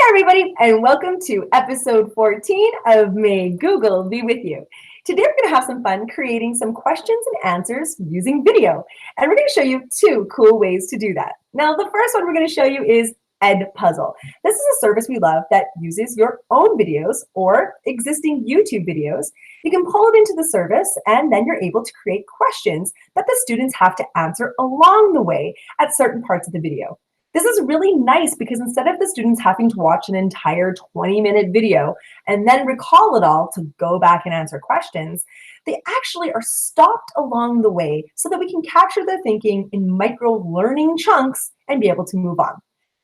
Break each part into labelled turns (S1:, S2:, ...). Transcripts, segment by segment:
S1: everybody, and welcome to episode 14 of May Google Be With You. Today we're going to have some fun creating some questions and answers using video. And we're going to show you two cool ways to do that. Now, the first one we're going to show you is EdPuzzle. This is a service we love that uses your own videos or existing YouTube videos. You can pull it into the service, and then you're able to create questions that the students have to answer along the way at certain parts of the video. This is really nice because instead of the students having to watch an entire 20-minute video and then recall it all to go back and answer questions, they actually are stopped along the way so that we can capture their thinking in micro-learning chunks and be able to move on.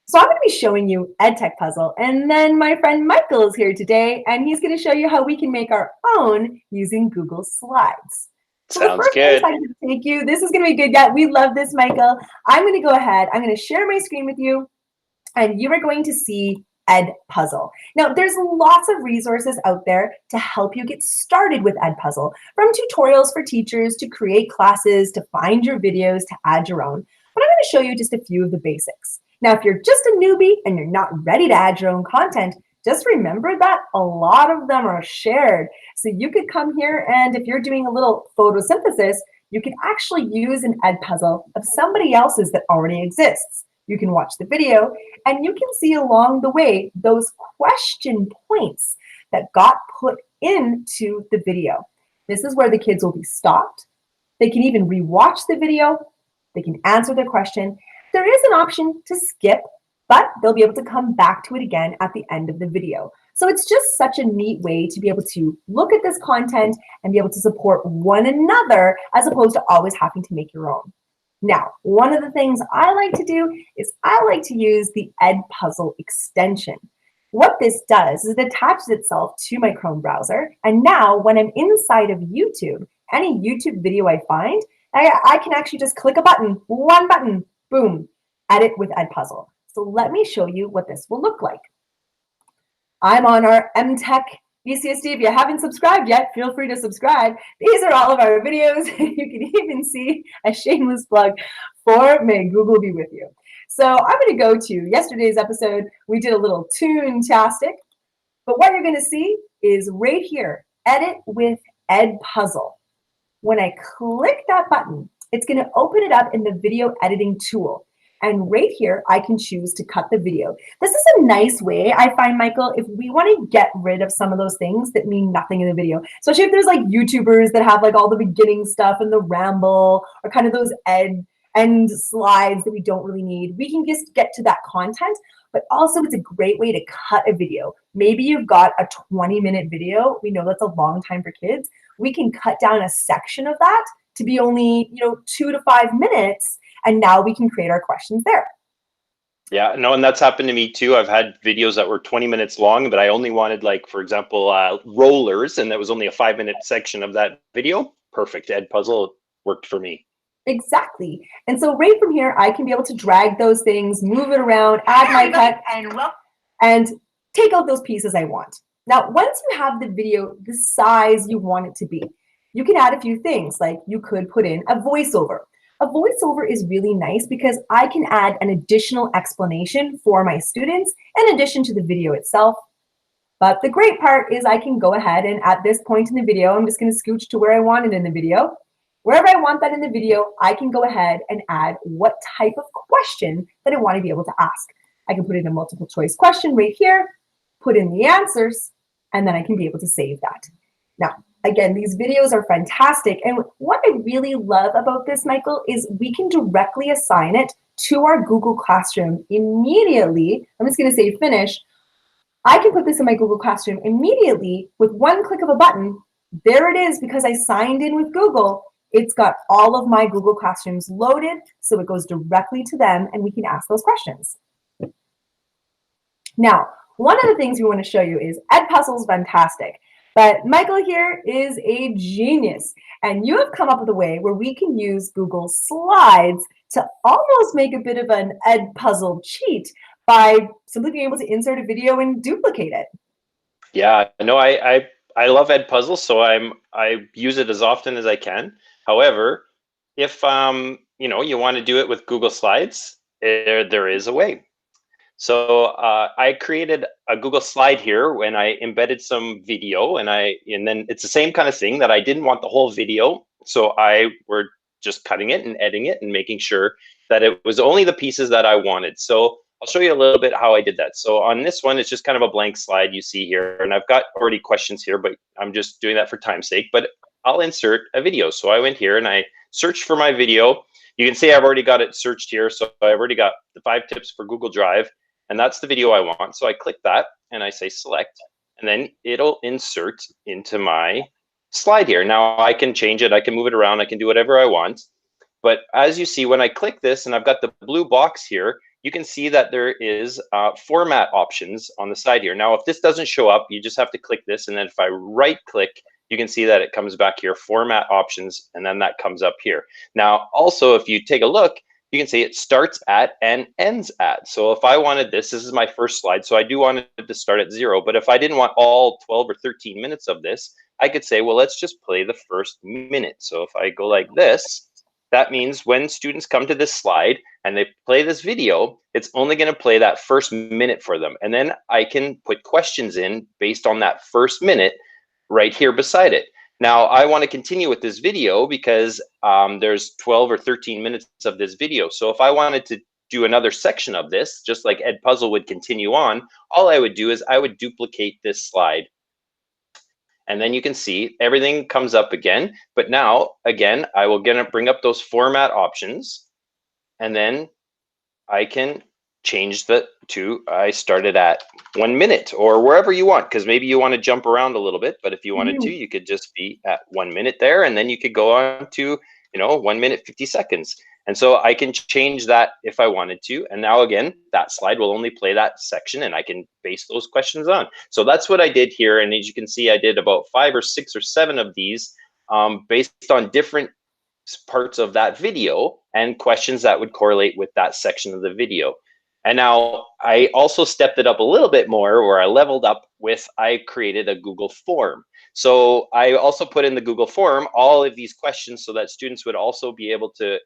S1: So I'm going to be showing you EdTech Puzzle, and then my friend Michael is here today, and he's going to show you how we can make our own using Google Slides. So
S2: Sounds good.
S1: I'm going to take you. This is going to be good. Yeah, we love this, Michael. I'm going to go ahead. I'm going to share my screen with you, and you are going to see EdPuzzle. Now, there's lots of resources out there to help you get started with EdPuzzle, from tutorials for teachers to create classes to find your videos to add your own. But I'm going to show you just a few of the basics. Now, if you're just a newbie and you're not ready to add your own content, just remember that a lot of them are shared. So you could come here, and if you're doing a little photosynthesis, you can actually use an EdPuzzle of somebody else's that already exists. You can watch the video, and you can see along the way those question points that got put into the video. This is where the kids will be stopped. They can even rewatch the video. They can answer their question. There is an option to skip, but they'll be able to come back to it again at the end of the video. So it's just such a neat way to be able to look at this content and be able to support one another as opposed to always having to make your own. Now, one of the things I like to do is I like to use the EdPuzzle extension. What this does is it attaches itself to my Chrome browser, and now when I'm inside of YouTube, any YouTube video I find, I can actually just click a button, one button, boom, edit with EdPuzzle. So let me show you what this will look like. I'm on our EmTech VCSD. If you haven't subscribed yet, feel free to subscribe. These are all of our videos. You can even see a shameless plug for May Google Be With You. So I'm going to go to yesterday's episode. We did a little tune-tastic. But what you're going to see is right here, Edit with EdPuzzle. When I click that button, it's going to open it up in the video editing tool. And right here, I can choose to cut the video. This is a nice way, I find, Michael, if we want to get rid of some of those things that mean nothing in the video, especially if there's like YouTubers that have like all the beginning stuff and the ramble or kind of those end slides that we don't really need. We can just get to that content, but also it's a great way to cut a video. Maybe you've got a 20-minute video. We know that's a long time for kids. We can cut down a section of that to be only, 2 to 5 minutes. And now we can create our questions there.
S2: Yeah, no, and that's happened to me too. I've had videos that were 20 minutes long, but I only wanted, like, for example, rollers, and that was only a 5-minute section of that video. Perfect. EdPuzzle worked for me.
S1: Exactly. And so right from here, I can be able to drag those things, move it around, add my cut, and take out those pieces I want. Now, once you have the video the size you want it to be, you can add a few things, like you could put in a voiceover. A voiceover is really nice because I can add an additional explanation for my students in addition to the video itself. But the great part is I can go ahead and at this point in the video, I'm just going to scooch to where I want it in the video. Wherever I want that in the video, I can go ahead and add what type of question that I want to be able to ask. I can put in a multiple choice question right here, put in the answers, and then I can be able to save that. Now, again, these videos are fantastic. And what I really love about this, Michael, is we can directly assign it to our Google Classroom immediately. I'm just going to say finish. I can put this in my Google Classroom immediately with one click of a button. There it is, because I signed in with Google. It's got all of my Google Classrooms loaded, so it goes directly to them, and we can ask those questions. Now, one of the things we want to show you is EdPuzzle is fantastic. But Michael here is a genius, and you have come up with a way where we can use Google Slides to almost make a bit of an EdPuzzle cheat by simply being able to insert a video and duplicate it.
S2: Yeah, no, I love EdPuzzle, so I use it as often as I can. However, if you want to do it with Google Slides, there is a way. So I created a Google slide here when I embedded some video, and then it's the same kind of thing that I didn't want the whole video, so I were just cutting it and editing it and making sure that it was only the pieces that I wanted. So I'll show you a little bit how I did that. So on this one, it's just kind of a blank slide you see here, and I've got already questions here, but I'm just doing that for time's sake. But I'll insert a video. So I went here and I searched for my video. You can see I've already got it searched here, so I've already got the 5 tips for Google Drive. And that's the video I want. So I click that and I say select, and then it'll insert into my slide here. Now I can change it, I can move it around, I can do whatever I want. But as you see, when I click this and I've got the blue box here, you can see that there is format options on the side here. Now, if this doesn't show up, you just have to click this. And then if I right click, you can see that it comes back here, format options, and then that comes up here. Now, also, if you take a look, you can see it starts at and ends at. So if I wanted this is my first slide, so I do want it to start at 0, but if I didn't want all 12 or 13 minutes of this, I could say, well, let's just play the first minute. So if I go like this, that means when students come to this slide and they play this video, it's only going to play that first minute for them. And then I can put questions in based on that first minute right here beside it. Now, I want to continue with this video because there's 12 or 13 minutes of this video. So if I wanted to do another section of this, just like EdPuzzle would continue on, all I would do is I would duplicate this slide. And then you can see everything comes up again. But now, again, I will bring up those format options. And then I can change I started at 1 minute or wherever you want, because maybe you want to jump around a little bit, but if you wanted to, you could just be at 1 minute there, and then you could go on to 1 minute 50 seconds. And so I can change that if I wanted to. And now again, that slide will only play that section and I can base those questions on. So that's what I did here. And as you can see, I did about 5 or 6 or 7 of these based on different parts of that video and questions that would correlate with that section of the video. And now I also stepped it up a little bit more, where I leveled up with, I created a Google form. So I also put in the Google form all of these questions so that students would also be able to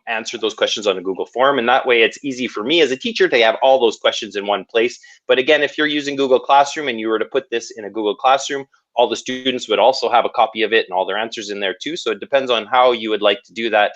S2: answer those questions on a Google form. And that way it's easy for me as a teacher to have all those questions in one place. But again, if you're using Google Classroom and you were to put this in a Google Classroom, all the students would also have a copy of it and all their answers in there too. So it depends on how you would like to do that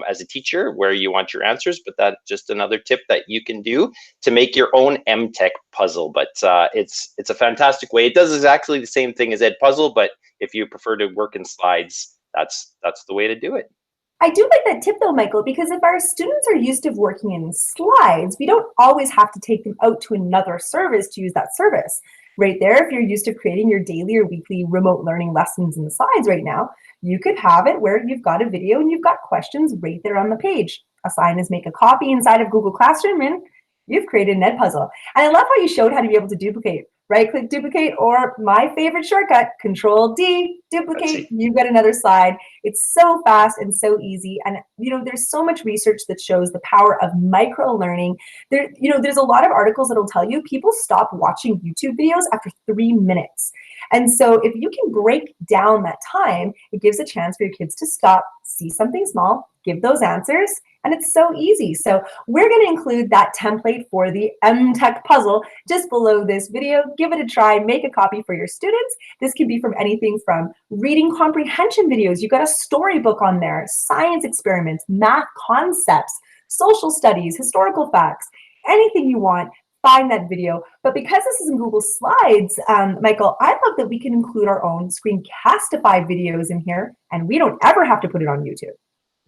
S2: as a teacher, where you want your answers. But that's just another tip that you can do to make your own EmTech puzzle. But it's a fantastic way. It does exactly the same thing as EdPuzzle, but if you prefer to work in slides, that's the way to do it.
S1: I do like that tip though, Michael, because if our students are used to working in slides, we don't always have to take them out to another service to use that service. Right there, if you're used to creating your daily or weekly remote learning lessons in the slides right now, you could have it where you've got a video and you've got questions right there on the page. Assign is make a copy inside of Google Classroom and you've created an EdPuzzle. And I love how you showed how to be able to duplicate. Right-click duplicate, or my favorite shortcut, Control-D, duplicate, you've got another slide. It's so fast and so easy. And there's so much research that shows the power of micro-learning. There's a lot of articles that'll tell you people stop watching YouTube videos after 3 minutes. And so if you can break down that time, it gives a chance for your kids to stop, see something small, give those answers, and it's so easy. So we're going to include that template for the EmTech puzzle just below this video. Give it a try, make a copy for your students. This can be from anything from reading comprehension videos. You've got a storybook on there, science experiments, math concepts, social studies, historical facts, anything you want. Find that video. But because this is in Google Slides, Michael, I love that we can include our own Screencastify videos in here, and we don't ever have to put it on YouTube.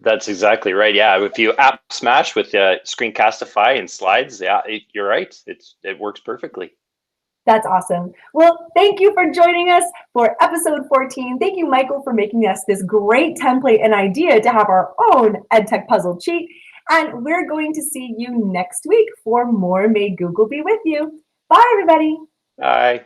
S2: That's exactly right. Yeah, if you app smash with Screencastify and slides, yeah, you're right. It works perfectly.
S1: That's awesome. Well, thank you for joining us for episode 14. Thank you, Michael, for making us this great template and idea to have our own EdTech puzzle cheat. And we're going to see you next week for more May Google Be With You. Bye, everybody.
S2: Bye.